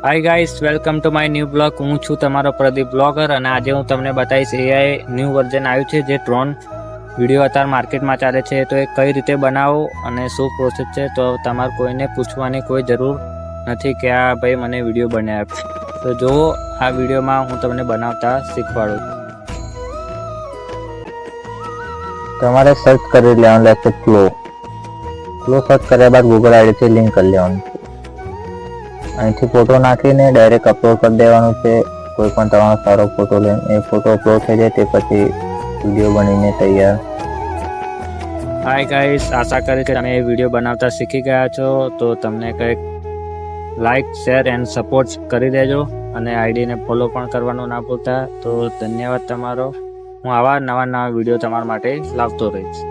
Hi guys, welcome to my new blog. હું છું તમારો પ્રદીપ બ્લોગર અને આજે હું તમને બતાવીશ AI ન્યૂ વર્ઝન આવ્યું છે જે ડ્રોન વિડીયો અત્યારે માર્કેટમાં ચાલે છે. તો એ કઈ રીતે બનાવો અને શું પ્રોસેસ છે, તો તમારે કોઈને પૂછવાની કોઈ જરૂર નથી કે આ ભાઈ મને વિડીયો બનાવ્યો. તો જુઓ આ વિડીયોમાં હું તમને બનાવતા શીખવાડું. તમારે સર્ચ કરી લેવાનું રહેશે ફ્લો સર્ચ કર્યા બાદ ગૂગલ આઈડીથી લિંક કરી લેવાનું. અહીંથી ફોટો નાખીને ડાયરેક્ટ અપલોડ કરી દેવાનું છે. કોઈ પણ તમારો સારો ફોટો લઈને એ ફોટો અપલોડ થઈ જાય તે પછી વિડીયો બનીને તૈયાર. હાય ગાઈસ, આશા કરી કે તમે એ વિડીયો બનાવતા શીખી ગયા છો. તો તમને કંઈક લાઈક, શેર એન્ડ સપોર્ટ કરી દેજો અને આઈડીને ફોલો પણ કરવાનું ના ભૂલતા. તો ધન્યવાદ તમારો. હું આવા નવા વિડીયો તમારા માટે લાવતો રહીશ.